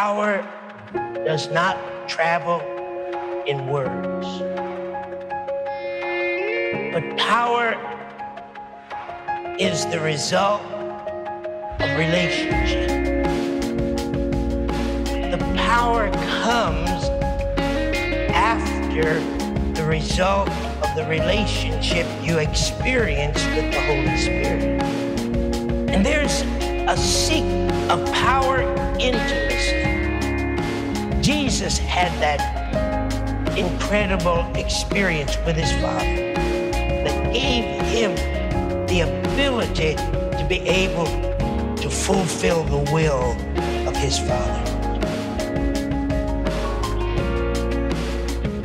Power does not travel in words, but power is the result of relationship. The power comes after the result of the relationship you experience with the Holy Spirit. And there's a seek of power intimacy. Jesus had that incredible experience with his Father that gave him the ability to be able to fulfill the will of his Father.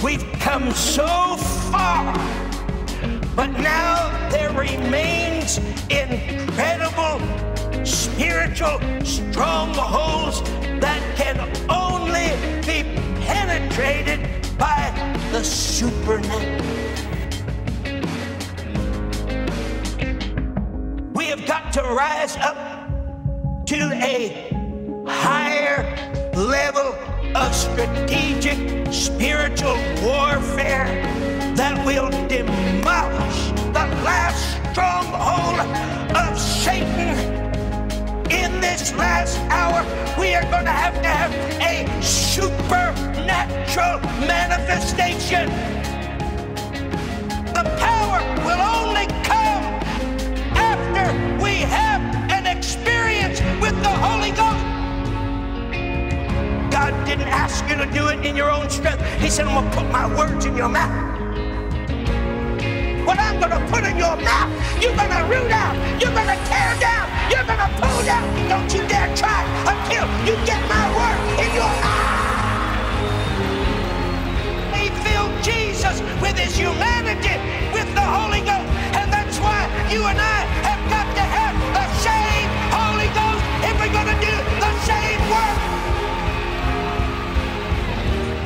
We've come so far, but now there remains incredible spiritual strongholds that can only be penetrated by the supernatural. We have got to rise up to a higher level of strategic spiritual warfare that will demolish the last stronghold of Satan. In this last hour, we are going to have a supernatural manifestation. The power will only come after we have an experience with the Holy Ghost. God didn't ask you to do it in your own strength. He said, I'm going to put my words in your mouth. What I'm going to put in your mouth, you're going to root out, you're going to tear down, you're going to pull down. Don't you dare try until you get my word in your mouth. He filled Jesus with his humanity, with the Holy Ghost. And that's why you and I have got to have the same Holy Ghost if we're going to do the same work.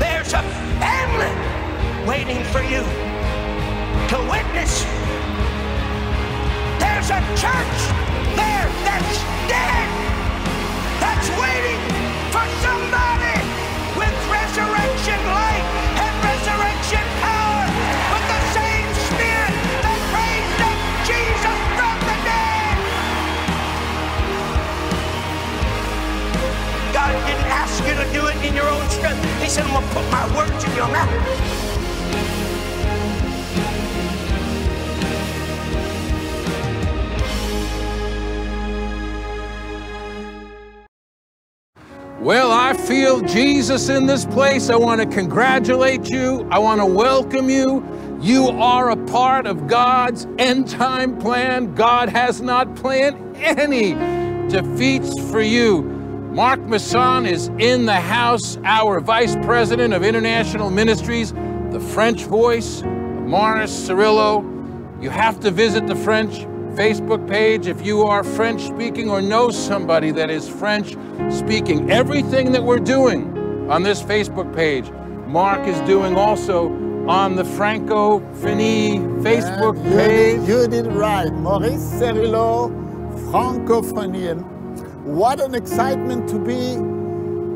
There's a family waiting for you to witness. There's a church there that's dead, that's waiting for somebody with resurrection light and resurrection power, with the same Spirit that raised up Jesus from the dead. God didn't ask you to do it in your own strength. He said, I'm going to put my words in your mouth. Well, I feel Jesus in this place. I want to congratulate you. I want to welcome you. You are a part of God's end-time plan. God has not planned any defeats for you. Mark Masson is in the house, our Vice President of International Ministries, the French voice of Morris Cerullo. You have to visit the French Facebook page if you are French speaking or know somebody that is French speaking. Everything that we're doing on this Facebook page, Mark is doing also on the Francophonie Facebook page. You did right, Maurice Cerullo, Francophonie. And what an excitement to be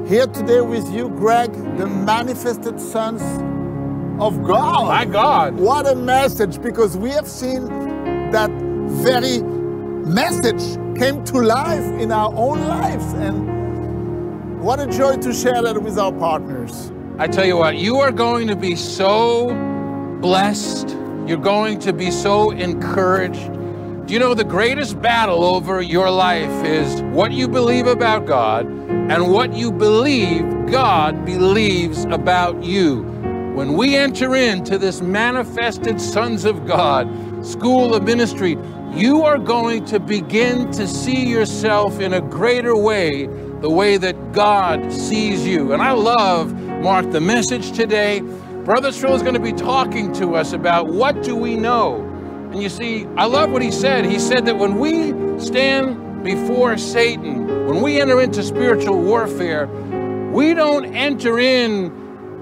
here today with you, Greg, the manifested sons of God. My God. What a message, because we have seen that very message came to life in our own lives, and what a joy to share that with our partners. I tell you what, you are going to be so blessed. You're going to be so encouraged. Do you know the greatest battle over your life is what you believe about God and what you believe God believes about you? When we enter into this manifested sons of God school of ministry, you are going to begin to see yourself in a greater way, the way that God sees you. And I love, Mark, the message today. Brother Cerullo is going to be talking to us about what do we know. And you see, I love what he said. He said that when we stand before Satan, when we enter into spiritual warfare, we don't enter in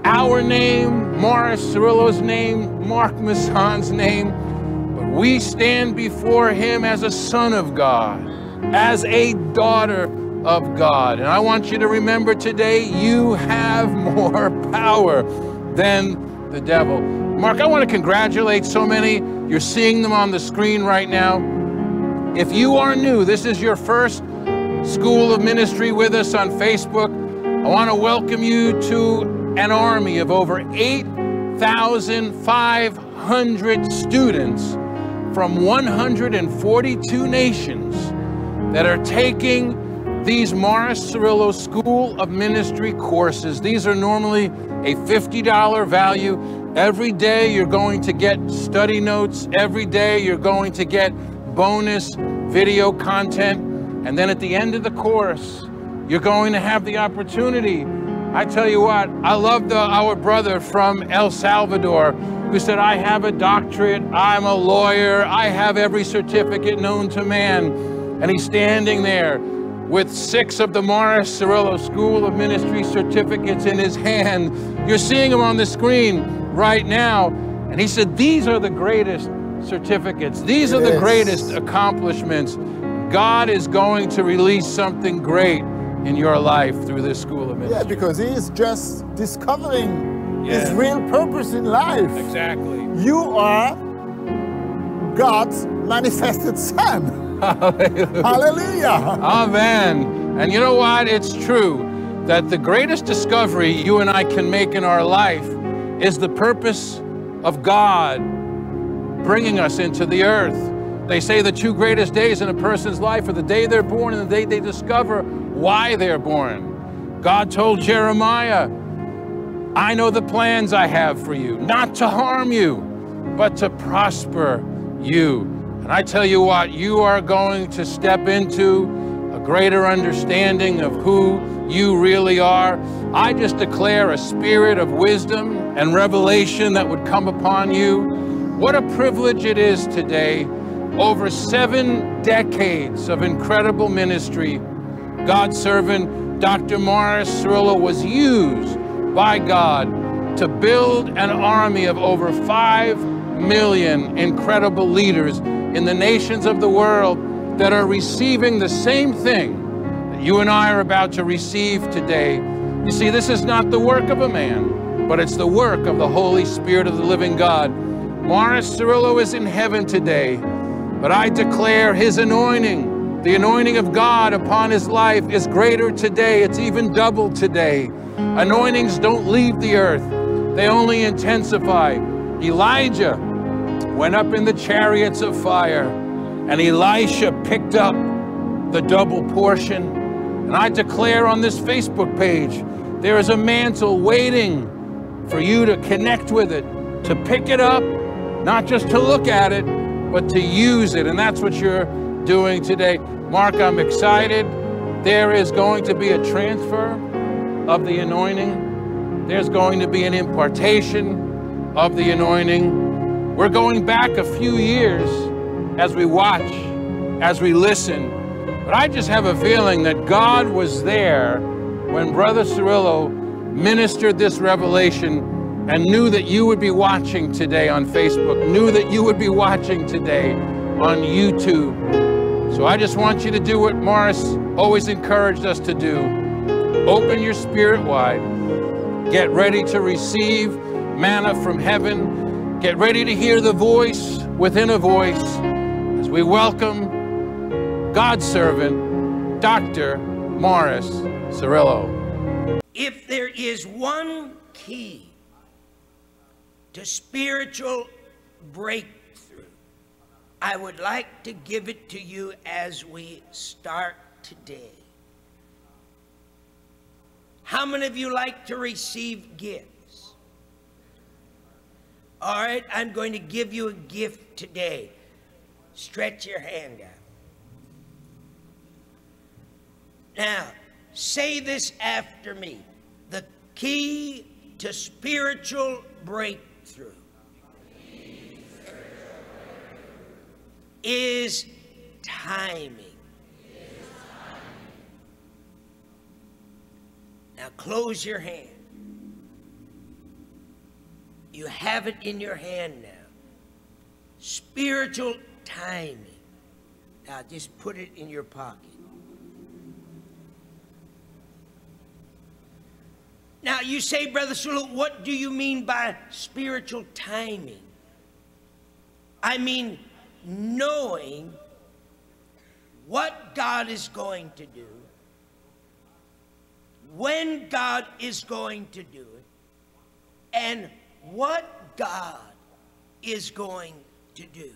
our name, Morris Cerullo's name, Mark Masson's name, but we stand before him as a son of God, as a daughter of God. And I want you to remember today, you have more power than the devil. Mark, I want to congratulate so many. You're seeing them on the screen right now. If you are new, this is your first School of Ministry with us on Facebook, I want to welcome you to an army of over 8,500 students from 142 nations that are taking these Morris Cerullo School of Ministry courses. These are normally a $50 value. Every day you're going to get study notes. Every day you're going to get bonus video content. And then at the end of the course, you're going to have the opportunity. I tell you what, I love our brother from El Salvador who said, I have a doctorate, I'm a lawyer, I have every certificate known to man. And he's standing there with 6 of the Morris Cerullo School of Ministry certificates in his hand. You're seeing him on the screen right now. And he said, these are the greatest certificates. These are the greatest accomplishments. God is going to release something great in your life through this School of Ministry. Yeah, because he is just discovering his real purpose in life. Exactly. You are God's manifested son. Hallelujah. Hallelujah. Amen. And you know what? It's true that the greatest discovery you and I can make in our life is the purpose of God bringing us into the earth. They say the 2 greatest days in a person's life are the day they're born and the day they discover why they're born. God told Jeremiah, I know the plans I have for you, not to harm you, but to prosper you. And I tell you what, you are going to step into a greater understanding of who you really are. I just declare a spirit of wisdom and revelation that would come upon you. What a privilege it is today. Over 7 decades of incredible ministry, God's servant, Dr. Morris Cerullo, was used by God to build an army of over 5 million incredible leaders in the nations of the world that are receiving the same thing that you and I are about to receive today. You see, this is not the work of a man, but it's the work of the Holy Spirit of the living God. Morris Cerullo is in heaven today, but I declare his anointing, the anointing of God upon his life is greater today. It's even double today. Anointings don't leave the earth. They only intensify. Elijah went up in the chariots of fire, and Elisha picked up the double portion. And I declare on this Facebook page, there is a mantle waiting for you to connect with it, to pick it up, not just to look at it, but to use it. And that's what you're doing today. Mark, I'm excited. There is going to be a transfer of the anointing. There's going to be an impartation of the anointing. We're going back a few years as we watch, as we listen. But I just have a feeling that God was there when Brother Cerullo ministered this revelation and knew that you would be watching today on Facebook, knew that you would be watching today on YouTube. So I just want you to do what Morris always encouraged us to do. Open your spirit wide. Get ready to receive manna from heaven. Get ready to hear the voice within a voice as we welcome God's servant, Dr. Morris Cerullo. If there is one key to spiritual breakthrough, I would like to give it to you as we start today. How many of you like to receive gifts? All right, I'm going to give you a gift today. Stretch your hand out. Now, say this after me. The key to spiritual breakthrough is timing. Now close your hand. You have it in your hand now. Spiritual timing. Now just put it in your pocket. Now you say, Brother Cerullo, what do you mean by spiritual timing? I mean knowing what God is going to do, when God is going to do it, and what God is going to do.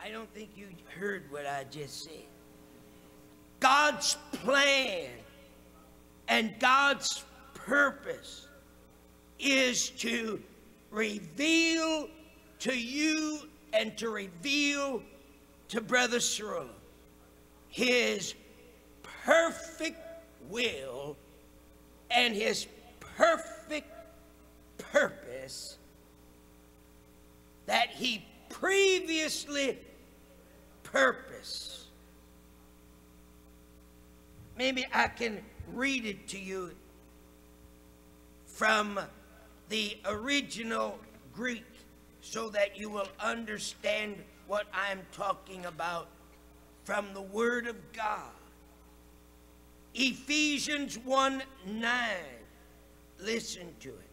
I don't think you heard what I just said. God's plan and God's purpose is to reveal to you and to reveal to Brother Cerullo his perfect will and his perfect purpose that he previously purposed. Maybe I can read it to you from the original Greek so that you will understand what I'm talking about from the Word of God. Ephesians 1:9. Listen to it.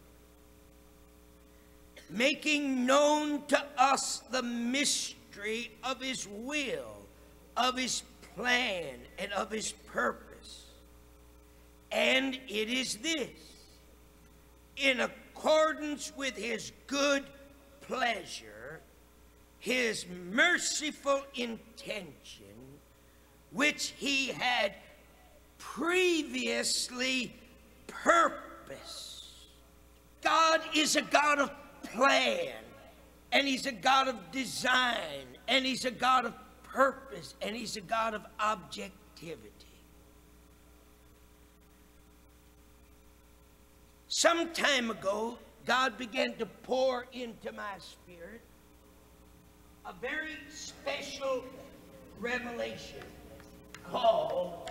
Making known to us the mystery of his will, of his plan, and of his purpose. And it is this: in accordance with his good pleasure, his merciful intention, which he had previously purposed. God is a God of plan, and he's a God of design, and he's a God of purpose, and he's a God of objectivity. Some time ago, God began to pour into my spirit a very special revelation called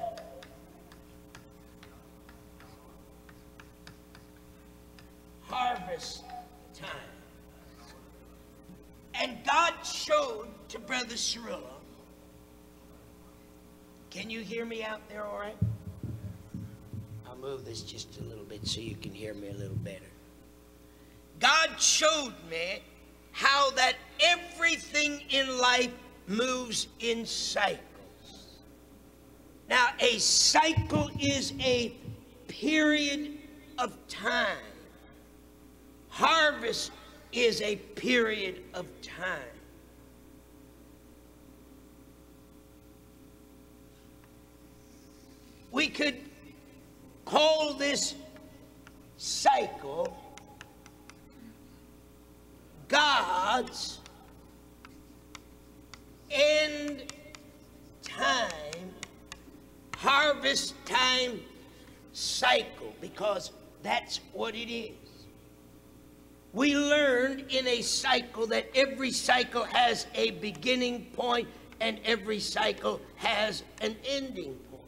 harvest time. And God showed to Brother Cerullo. Can you hear me out there all right? I'll move this just a little bit so you can hear me a little better. God showed me how that everything in life moves in cycles. Now, a cycle is a period of time. Harvest is a period of time. We could call this cycle God's end time, harvest time cycle, because that's what it is. We learned in a cycle that every cycle has a beginning point and every cycle has an ending point.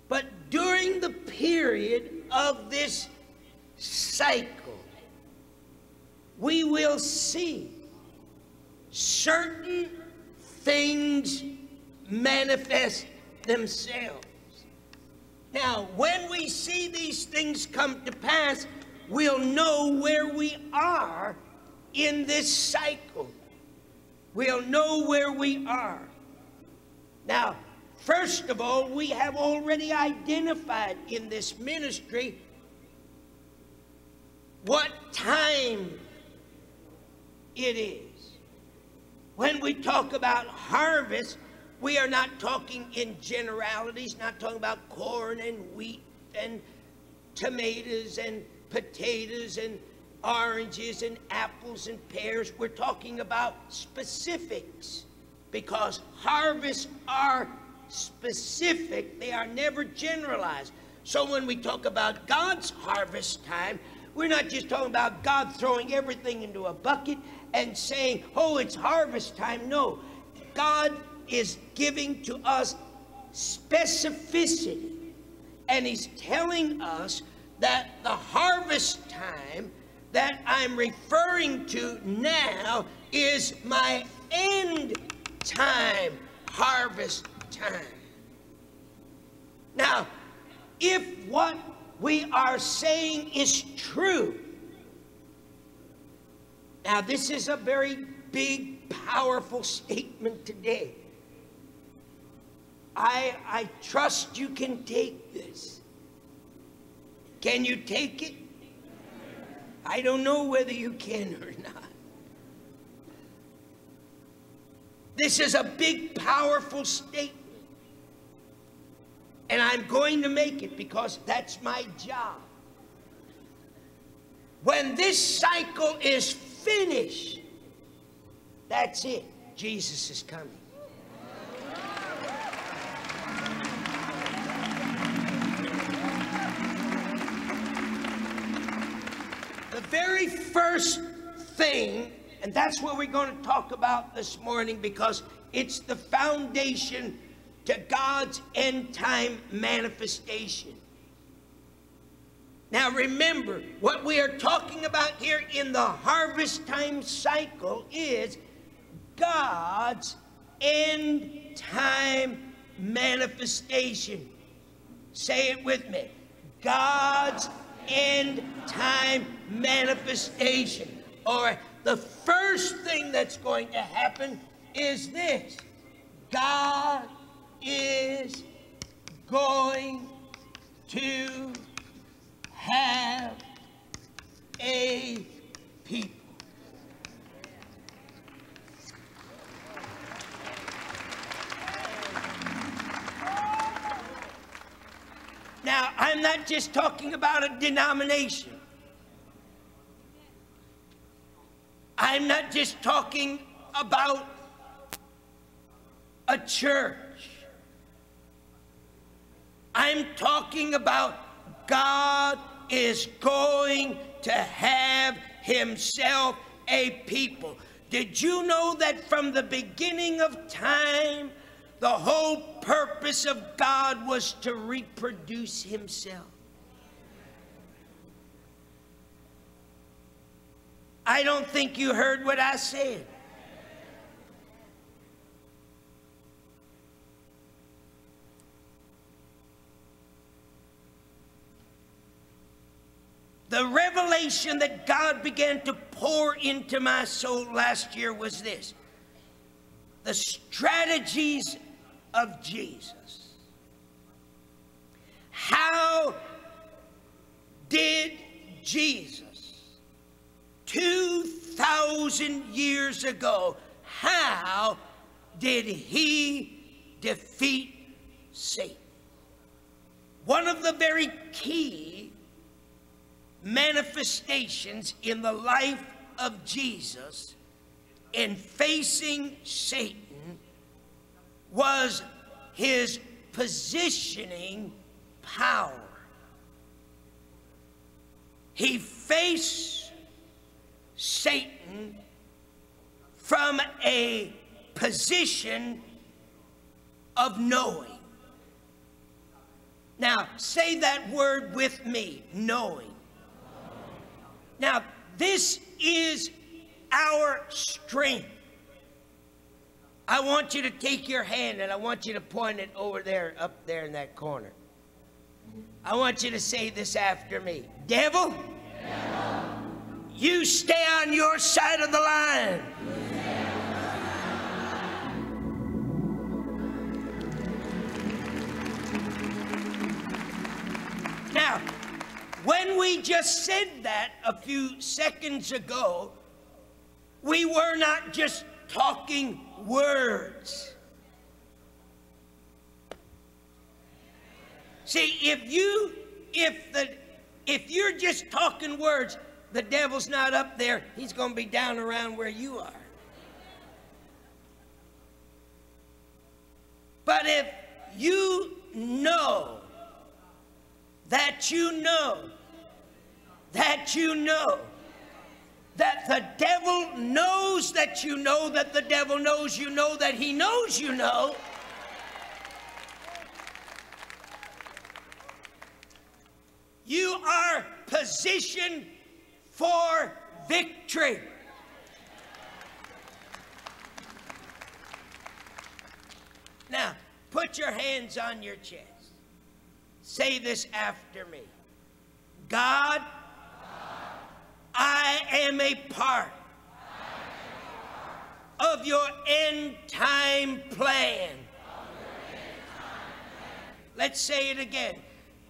But during the period of this cycle, we will see certain things manifest themselves. Now, when we see these things come to pass, we'll know where we are in this cycle. We'll know where we are. Now, first of all, we have already identified in this ministry what time it is. When we talk about harvest, we are not talking in generalities, not talking about corn and wheat and tomatoes and potatoes and oranges and apples and pears. We're talking about specifics, because harvests are specific. They are never generalized. So when we talk about God's harvest time, we're not just talking about God throwing everything into a bucket and saying, oh, it's harvest time. No, God is giving to us specificity, and he's telling us that the harvest time that I'm referring to now is my end time harvest time. Now, if what we are saying is true, now this is a very big, powerful statement today. I trust you can take this. Can you take it? I don't know whether you can or not. This is a big, powerful statement. And I'm going to make it because that's my job. When this cycle is finished, that's it. Jesus is coming. The very first thing, and that's what we're going to talk about this morning because it's the foundation to God's end time manifestation. Now remember, what we are talking about here in the harvest time cycle is God's end time manifestation. Say it with me. God's end time manifestation. Or the first thing that's going to happen is this. God is going to have a people. Now, I'm not just talking about a denomination. I'm not just talking about a church. I'm talking about God is going to have himself a people. Did you know that from the beginning of time, the whole purpose of God was to reproduce himself? I don't think you heard what I said. The revelation that God began to pour into my soul last year was this: the strategies of Jesus. How did Jesus, 2,000 years ago, how did he defeat Satan? One of the very key manifestations in the life of Jesus in facing Satan was his positioning power. He faced Satan from a position of knowing. Now, say that word with me, knowing. Now, this is our strength. I want you to take your hand and I want you to point it over there, up there in that corner. I want you to say this after me. Devil, you stay on your side of the line. Now, when we just said that a few seconds ago, we were not just talking words. See, if you're just talking words, the devil's not up there. He's going to be down around where you are. But if you know that you know that the devil knows that you know that the devil knows you know that he knows you know, you are positioned for victory. Now, put your hands on your chest. Say this after me. God, I am a part of your end time plan. Let's say it again.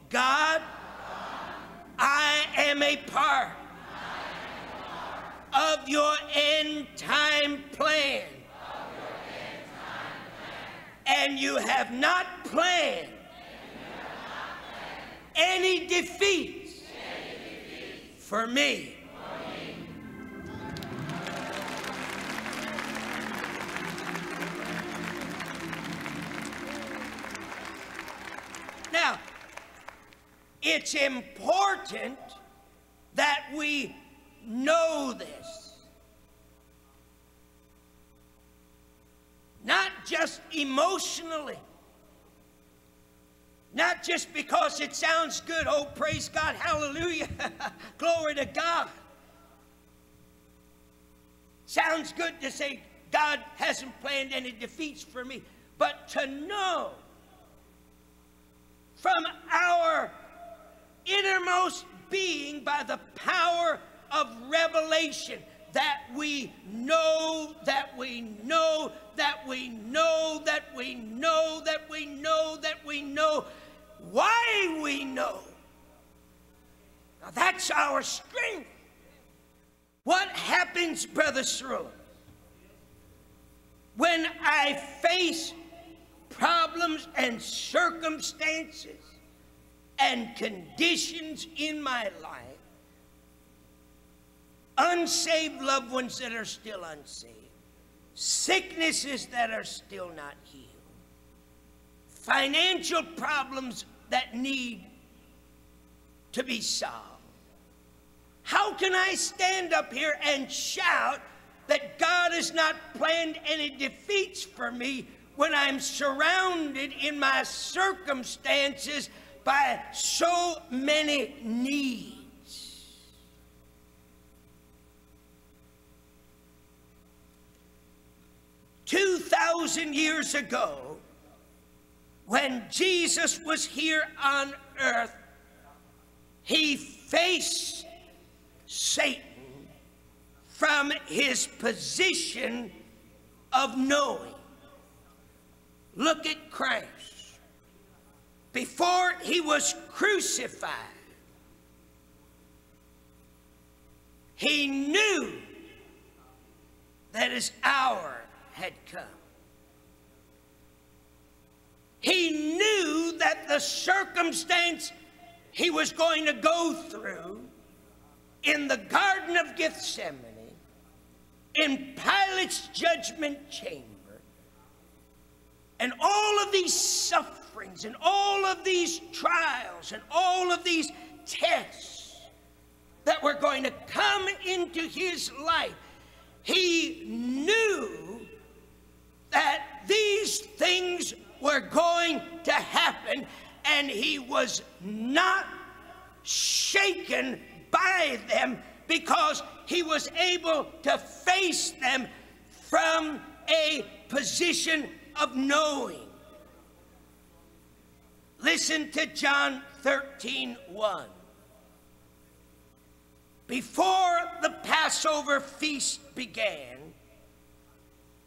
God, I am a part of your end time plan. And you have not planned any defeats for me. Now, it's important that we know this. Not just emotionally. Not just because it sounds good. Oh, praise God, hallelujah, glory to God. Sounds good to say God hasn't planned any defeats for me. But to know from our innermost being by the power of revelation that we know, that we know, that we know, that we know, that we know, that we know, why we know. Now that's our strength. What happens, Brother Cerullo, when I face problems and circumstances and conditions in my life, unsaved loved ones that are still unsaved, sicknesses that are still not healed, financial problems that need to be solved? How can I stand up here and shout that God has not planned any defeats for me when I'm surrounded in my circumstances by so many needs? 2,000 years ago, when Jesus was here on earth, he faced Satan from his position of knowing. Look at Christ. Before he was crucified, he knew that his hour had come. He knew that the circumstance he was going to go through in the Garden of Gethsemane, in Pilate's judgment chamber, and all of these sufferings and all of these trials and all of these tests that were going to come into his life, he knew that these things were going to happen, and he was not shaken by them because he was able to face them from a position of knowing. Listen to John 13:1. Before the Passover feast began,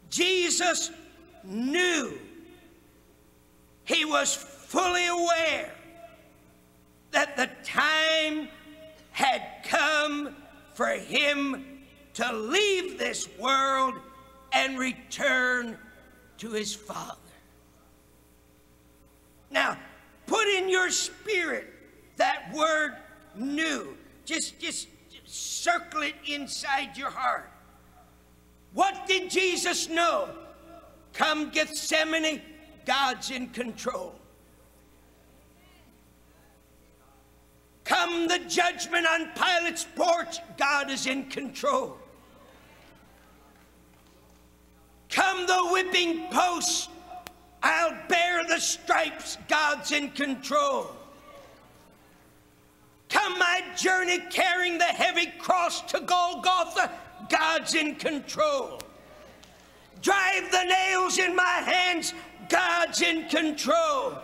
Jesus knew, he was fully aware that the time had come for him to leave this world and return to his Father. Now, put in your spirit that word knew. Just circle it inside your heart. What did Jesus know? Come Gethsemane, God's in control. Come the judgment on Pilate's porch, God is in control. Come the whipping post, I'll bear the stripes, God's in control. Come my journey carrying the heavy cross to Golgotha, God's in control. Drive the nails in my hands, God's in control.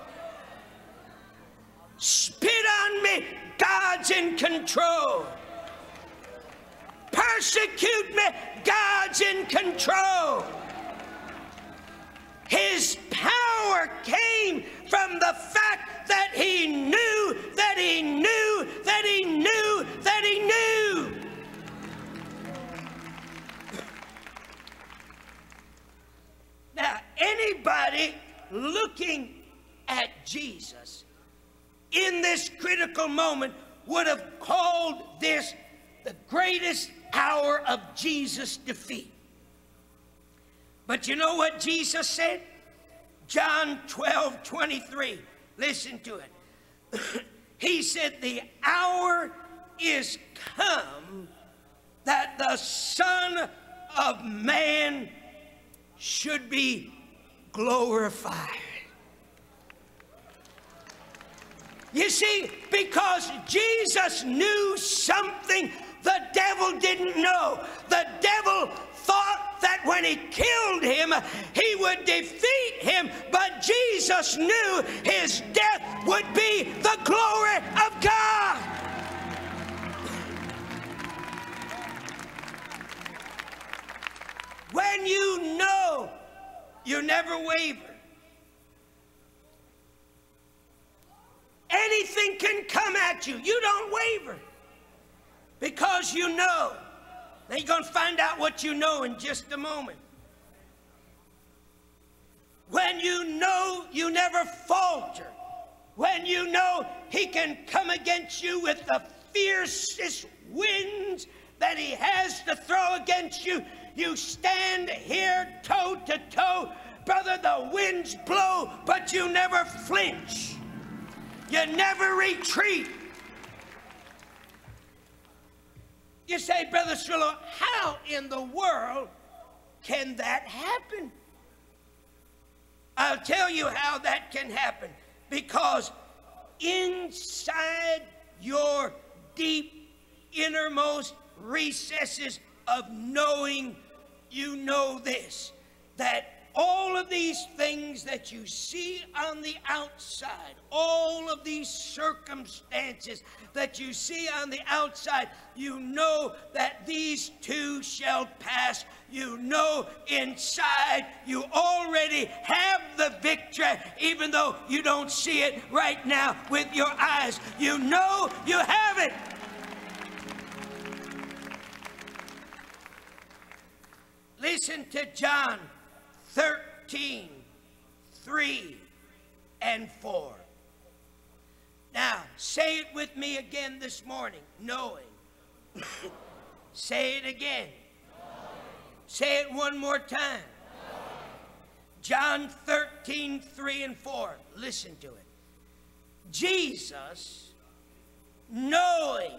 Spit on me, God's in control. Persecute me, God's in control. His power came from the fact that he knew that he knew that he knew that he knew. Now, anybody looking at Jesus in this critical moment would have called this the greatest hour of Jesus' defeat. But you know what Jesus said? John 12:23. Listen to it. He said, the hour is come that the Son of Man should be glorified. You see, because Jesus knew something the devil didn't know. The devil thought that when he killed him, he would defeat him, but Jesus knew his death would be the glory of God. When you know, you never waver. Anything can come at you. You don't waver because you know. Now you're going to find out what you know in just a moment. When you know, you never falter. When you know he can come against you with the fiercest winds that he has to throw against you, you stand here toe to toe. Brother, the winds blow, but you never flinch. You never retreat. You say, Brother Cerullo, how in the world can that happen? I'll tell you how that can happen. Because inside your deep, innermost recesses of knowing, you know this, that all of these things that you see on the outside, all of these circumstances that you see on the outside, you know that these too shall pass. You know inside you already have the victory, even though you don't see it right now with your eyes. You know you have it. Listen to John 13, 3 and 4. Now, say it with me again this morning, knowing. Say it again. Say it one more time. John 13, 3 and 4. Listen to it. Jesus, knowing.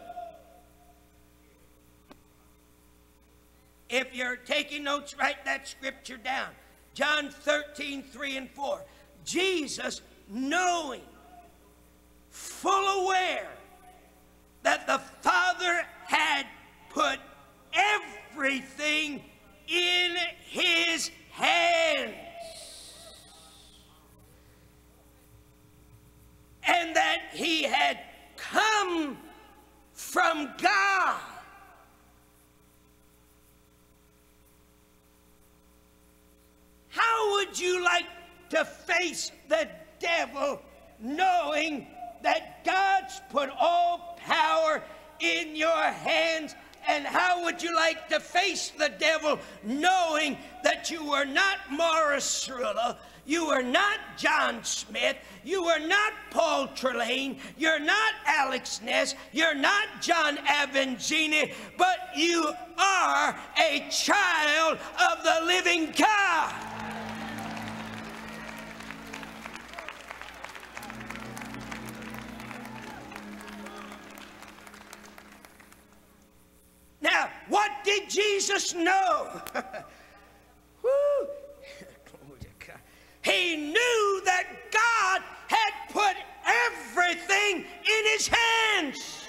If you're taking notes, write that scripture down. John 13, 3 and 4. Jesus, knowing, full aware that the Father had put everything in his hands, and that he had come from God. How would you like to face the devil knowing that God's put all power in your hands? And how would you like to face the devil knowing that you were not Morris Cerullo, you were not John Smith, you were not Paul Trelane, you're not Alex Ness, you're not John Avanzini, but you are a child of the living God? Now, what did Jesus know? Woo. He knew that God had put everything in his hands.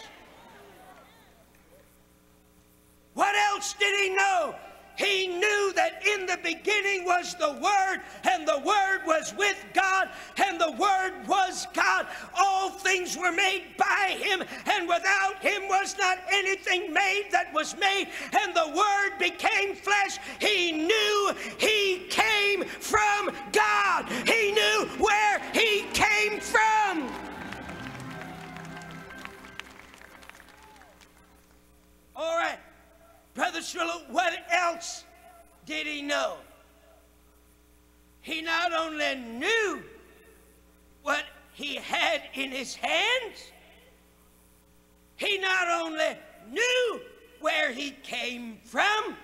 What else did he know? He knew that that in the beginning was the Word, and the Word was with God, and the Word was God. All things were made by him, and without him was not anything made that was made. And the Word became flesh. He knew he came from God. He knew where he came from. All right, Brother Cerullo, what else did he know? He not only knew what he had in his hands, he not only knew where he came from,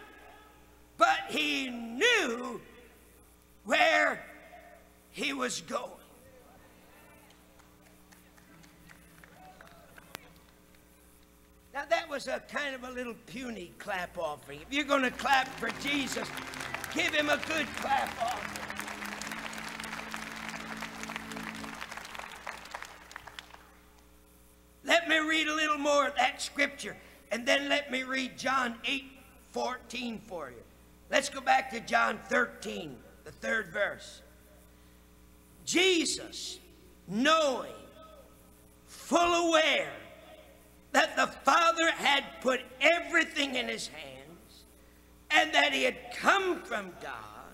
but he knew where he was going. Now that was a kind of a little puny clap offering. If you're going to clap for Jesus, give him a good clap offering. Let me read a little more of that scripture, and then let me read John 8:14 for you. Let's go back to John 13, the 3rd verse. Jesus, knowing, full aware that the Father had put everything in his hands, and that he had come from God,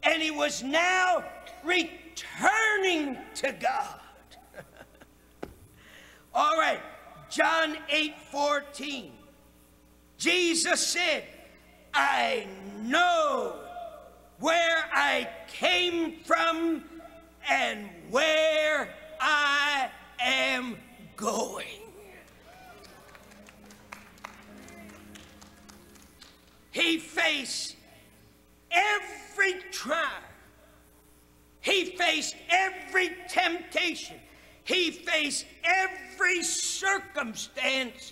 and he was now returning to God. All right, John 8:14. Jesus said, I know where I came from and where I am going. He faced every trial. He faced every temptation. He faced every circumstance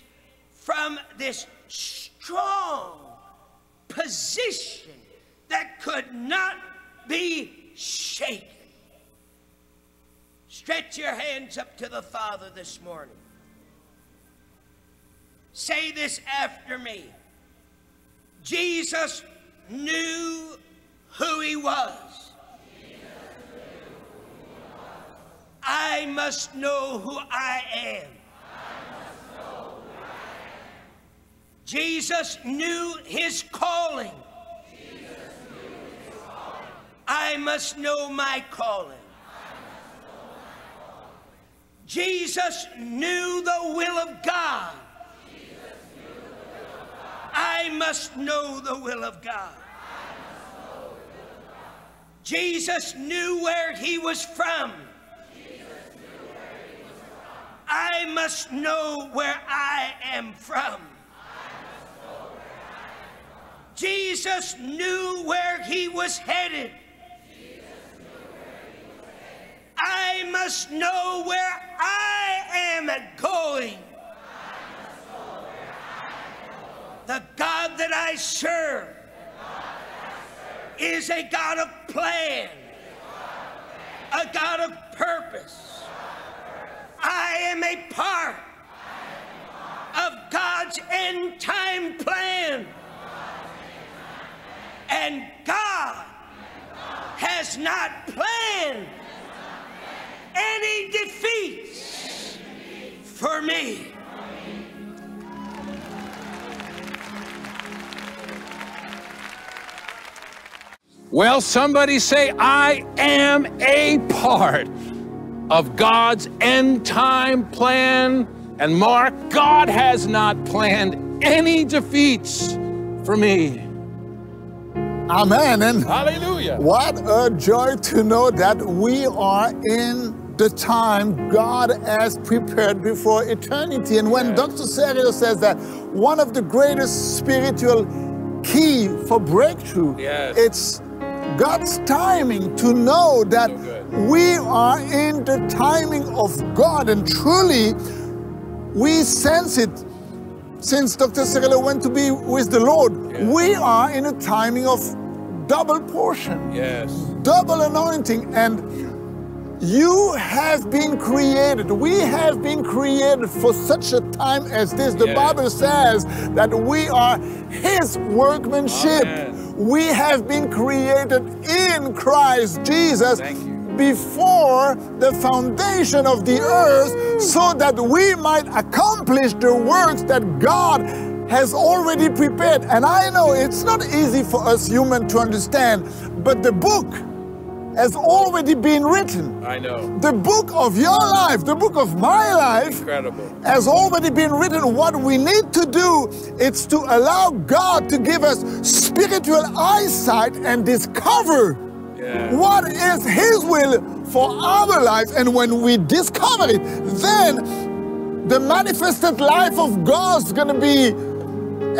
from this strong position that could not be shaken. Stretch your hands up to the Father this morning. Say this after me. Jesus knew who he was. I must know who I am. Jesus knew his calling. I must know my calling. Jesus knew the will of God. I must know the will of God. Jesus knew where he was from. I must know where I am from. Jesus knew where he was headed. I must know where I am going. The God that I serve is a God of plan, a God of purpose. I am a part of God's end time plan. And God has not planned any defeats for me. Well, somebody say, I am a part of God's end time plan. And Mark, God has not planned any defeats for me. Amen. And hallelujah. What a joy to know that we are in the time God has prepared before eternity. And when Dr. Cerullo says that one of the greatest spiritual key for breakthrough, it's God's timing, to know that we are in the timing of God. And truly, we sense it since Dr. Cerullo went to be with the Lord. We are in a timing of double portion, double anointing. And you have been created, we have been created for such a time as this. The Bible says that we are his workmanship. We have been created in Christ Jesus before the foundation of the earth, so that we might accomplish the works that God has already prepared. And I know it's not easy for us humans to understand, but the book has already been written. I know. The book of your life, the book of my life, Incredible. has already been written. What we need to do is to allow God to give us spiritual eyesight and discover what is His will for our life. And when we discover it, then the manifested life of God is going to be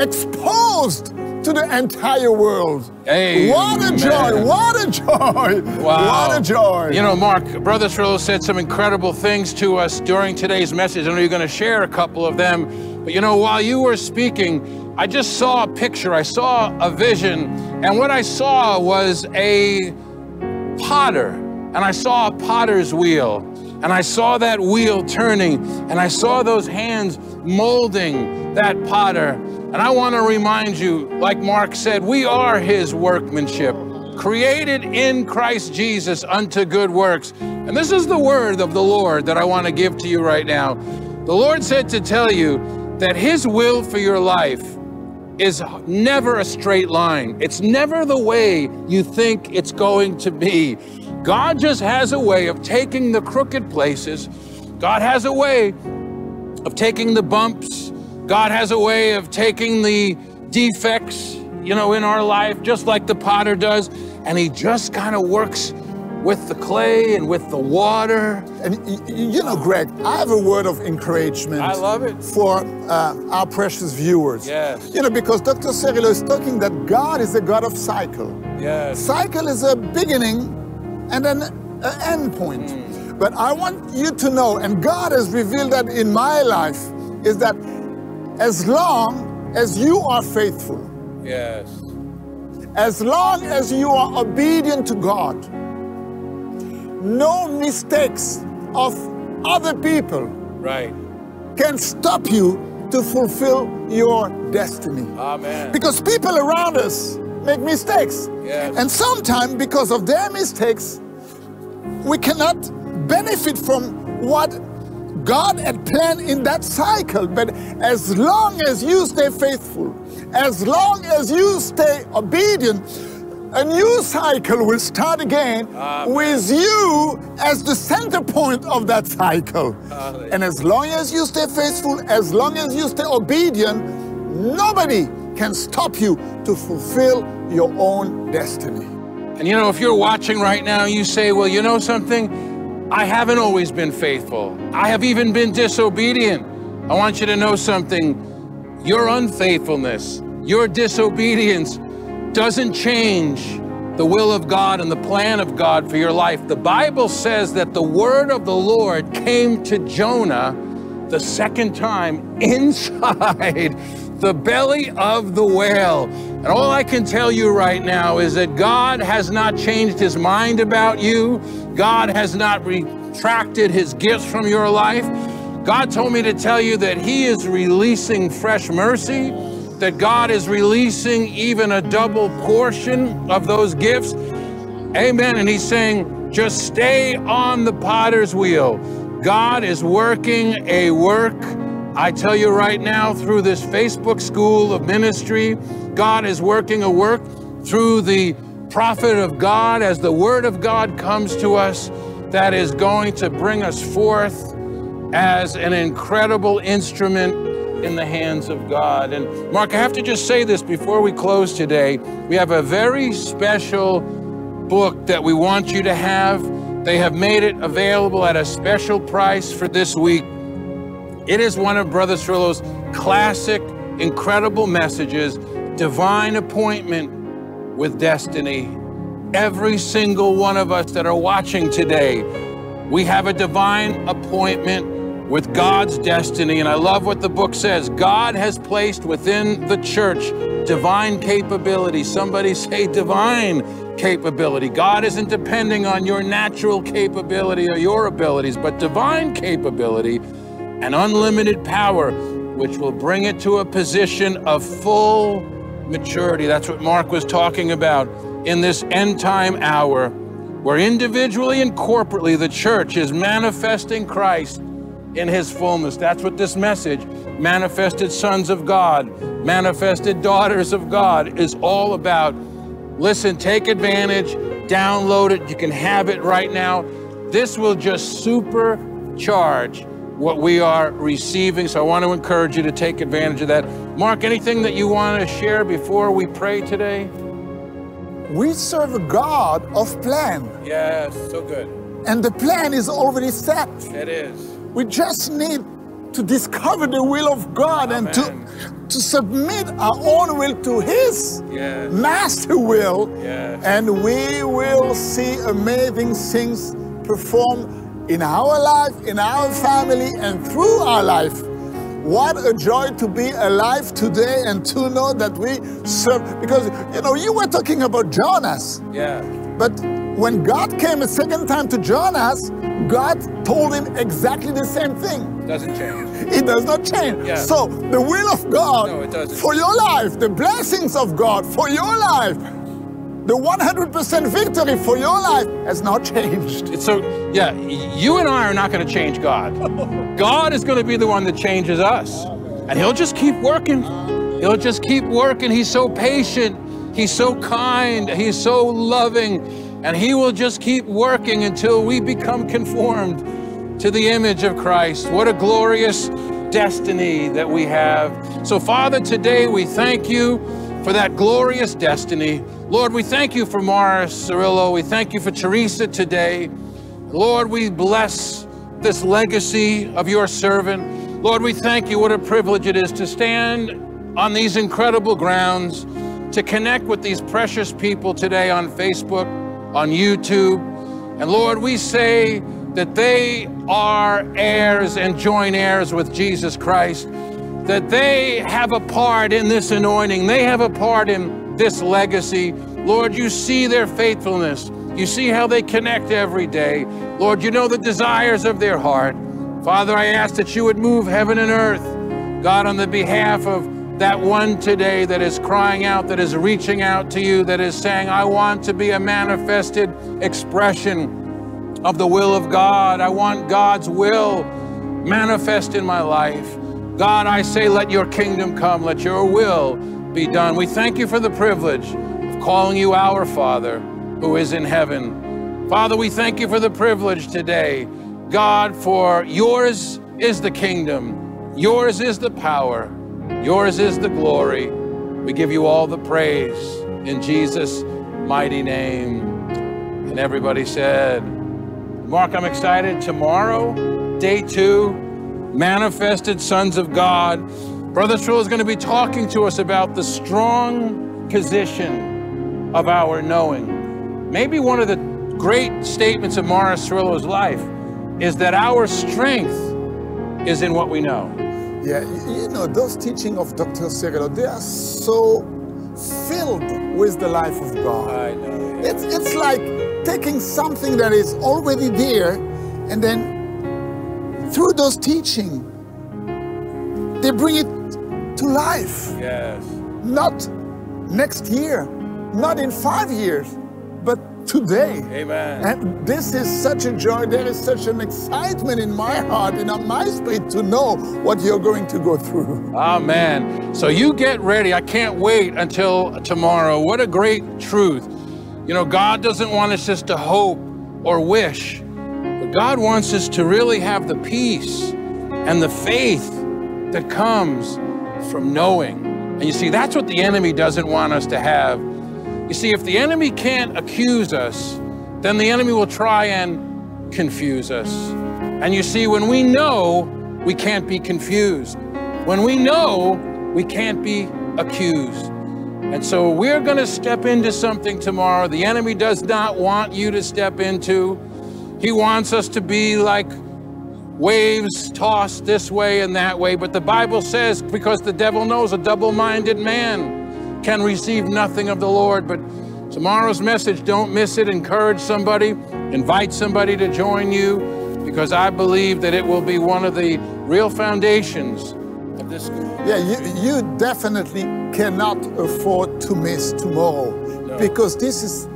exposed to the entire world. Amen. What a joy, what a joy, Wow. what a joy. You know, Mark, Brother Cerullo said some incredible things to us during today's message. I know you're going to share a couple of them. But you know, while you were speaking, I just saw a picture. I saw a vision. And what I saw was a potter. And I saw a potter's wheel. And I saw that wheel turning. And I saw those hands molding that potter. And I want to remind you, like Mark said, we are His workmanship, created in Christ Jesus unto good works. And this is the word of the Lord that I want to give to you right now. The Lord said to tell you that His will for your life is never a straight line. It's never the way you think it's going to be. God just has a way of taking the crooked places. God has a way of taking the bumps. God has a way of taking the defects, you know, in our life, just like the potter does. And He just kind of works with the clay and with the water. And you know, Greg, I have a word of encouragement. I love it. For our precious viewers. Yes. You know, because Dr. Cerullo is talking that God is a God of cycle. Yes. Cycle is a beginning and an end point. But I want you to know, and God has revealed that in my life, is that as long as you are faithful, Yes. as long as you are obedient to God, no mistakes of other people Right. can stop you to fulfill your destiny. Amen. Because people around us make mistakes. Yes. And sometimes because of their mistakes, we cannot benefit from what God had planned in that cycle. But as long as you stay faithful, as long as you stay obedient, a new cycle will start again with you as the center point of that cycle. And as long as you stay faithful, as long as you stay obedient, nobody can stop you to fulfill your own destiny. And you know, if you're watching right now, you say, well, you know something? I haven't always been faithful. I have even been disobedient. I want you to know something. Your unfaithfulness, your disobedience doesn't change the will of God and the plan of God for your life. The Bible says that the word of the Lord came to Jonah the second time inside the belly of the whale. And all I can tell you right now is that God has not changed His mind about you. God has not retracted His gifts from your life. God told me to tell you that He is releasing fresh mercy, that God is releasing even a double portion of those gifts. Amen. And He's saying, just stay on the potter's wheel. God is working a work. I tell you right now, through this Facebook School of Ministry, God is working a work through the prophet of God as the word of God comes to us that is going to bring us forth as an incredible instrument in the hands of God. And Mark, I have to just say this before we close today. We have a very special book that we want you to have. They have made it available at a special price for this week. It is one of Brother Cerullo's classic, incredible messages, Divine Appointment with Destiny. Every single one of us that are watching today, we have a divine appointment with God's destiny. And I love what the book says. God has placed within the church divine capability. Somebody say divine capability. God isn't depending on your natural capability or your abilities, but divine capability and unlimited power, which will bring it to a position of full maturity. That's what Mark was talking about in this end time hour, where individually and corporately the church is manifesting Christ in his fullness. That's what this message, manifested sons of God, manifested daughters of God, is all about. Listen, take advantage, download it. You can have it right now. This will just supercharge what we are receiving. So I want to encourage you to take advantage of that. Mark, anything that you want to share before we pray today? We serve a God of plan. Yes, so good. And the plan is already set. It is. We just need to discover the will of God. Amen. And to submit our own will to his master will. Yes. And we will see amazing things perform in our life, in our family, and through our life. What a joy to be alive today and to know that we serve. Because, you know, you were talking about Jonas. Yeah. But when God came a second time to Jonas, God told him exactly the same thing. Doesn't change. It does not change. Yeah. So the will of God for your life, the blessings of God for your life, the 100% victory for your life has not changed. So, yeah, you and I are not going to change God. God is going to be the one that changes us. And he'll just keep working. He'll just keep working. He's so patient. He's so kind. He's so loving. And he will just keep working until we become conformed to the image of Christ. What a glorious destiny that we have. So, Father, today we thank you for that glorious destiny. Lord, we thank you for Morris Cerullo. We thank you for Teresa today. Lord, we bless this legacy of your servant. Lord, we thank you. What a privilege it is to stand on these incredible grounds, to connect with these precious people today on Facebook, on YouTube. And Lord, we say that they are heirs and joint heirs with Jesus Christ, that they have a part in this anointing. They have a part in this legacy. Lord, you see their faithfulness. You see how they connect every day. Lord, you know the desires of their heart. Father, I ask that you would move heaven and earth, God, on the behalf of that one today that is crying out, that is reaching out to you, that is saying, I want to be a manifested expression of the will of God. I want God's will manifest in my life. God, I say, let your kingdom come, let your will be done. We thank you for the privilege of calling you our Father who is in heaven. Father, we thank you for the privilege today, God, for yours is the kingdom, yours is the power, yours is the glory. We give you all the praise in Jesus' mighty name. And everybody said, Mark, I'm excited. Tomorrow, day 2, Manifested Sons of God. Brother Cerullo is going to be talking to us about the strong position of our knowing. Maybe one of the great statements of Morris Cerullo's life is that our strength is in what we know. Yeah, you know, those teachings of Dr. Cerullo, they are so filled with the life of God. I know. It's like taking something that is already there and then through those teachings, they bring it to life. Yes. Not next year, not in 5 years, but today. Amen. And this is such a joy. There is such an excitement in my heart and in my spirit to know what you're going to go through. Amen. So you get ready. I can't wait until tomorrow. What a great truth. You know, God doesn't want us just to hope or wish, but God wants us to really have the peace and the faith that comes from knowing. And you see, that's what the enemy doesn't want us to have. You see, if the enemy can't accuse us, then the enemy will try and confuse us. And you see, when we know, we can't be confused. When we know, we can't be accused. And so we're going to step into something tomorrow the enemy does not want you to step into. He wants us to be like waves tossed this way and that way. But the Bible says, because the devil knows a double-minded man can receive nothing of the Lord. But tomorrow's message, don't miss it. Encourage somebody, invite somebody to join you, because I believe that it will be one of the real foundations of this school. Yeah, you definitely cannot afford to miss tomorrow, because this is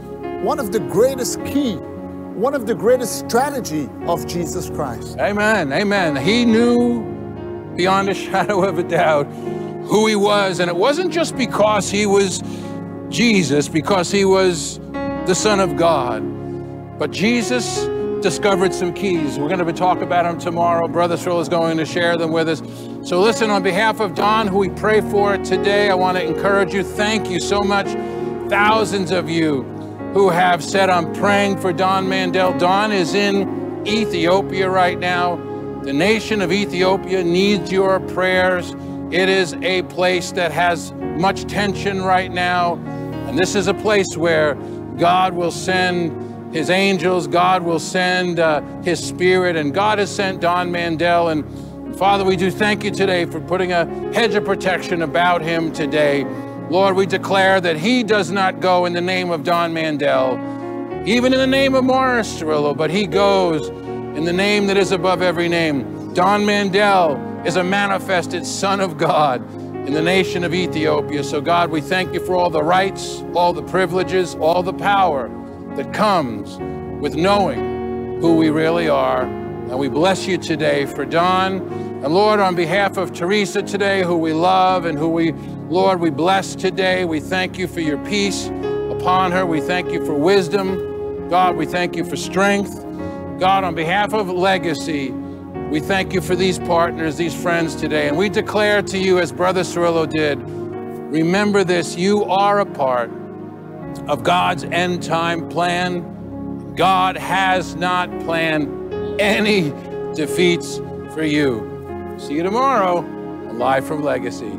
one of the greatest key, one of the greatest strategy of Jesus Christ. Amen, amen. He knew beyond a shadow of a doubt who he was, and it wasn't just because he was Jesus, because he was the Son of God, but Jesus discovered some keys. We're going to talk about them tomorrow. Brother Cerullo is going to share them with us. So listen, on behalf of Don, who we pray for today, I want to encourage you. Thank you so much. Thousands of you who have said, I'm praying for Don Mandel. Don is in Ethiopia right now. The nation of Ethiopia needs your prayers. It is a place that has much tension right now. And this is a place where God will send his angels, God will send his spirit, and God has sent Don Mandel. And Father, we do thank you today for putting a hedge of protection about him today. Lord, we declare that he does not go in the name of Don Mandel, even in the name of Morris Cerullo, but he goes in the name that is above every name. Don Mandel is a manifested Son of God in the nation of Ethiopia. So God, we thank you for all the rights, all the privileges, all the power that comes with knowing who we really are. And we bless you today for Don. And Lord, on behalf of Teresa today, who we love and who Lord, we bless today. We thank you for your peace upon her. We thank you for wisdom. God, we thank you for strength. God, on behalf of Legacy, we thank you for these partners, these friends today. And we declare to you, as Brother Cerullo did, remember this, you are a part of God's end time plan. God has not planned any defeats for you. See you tomorrow, live from Legacy.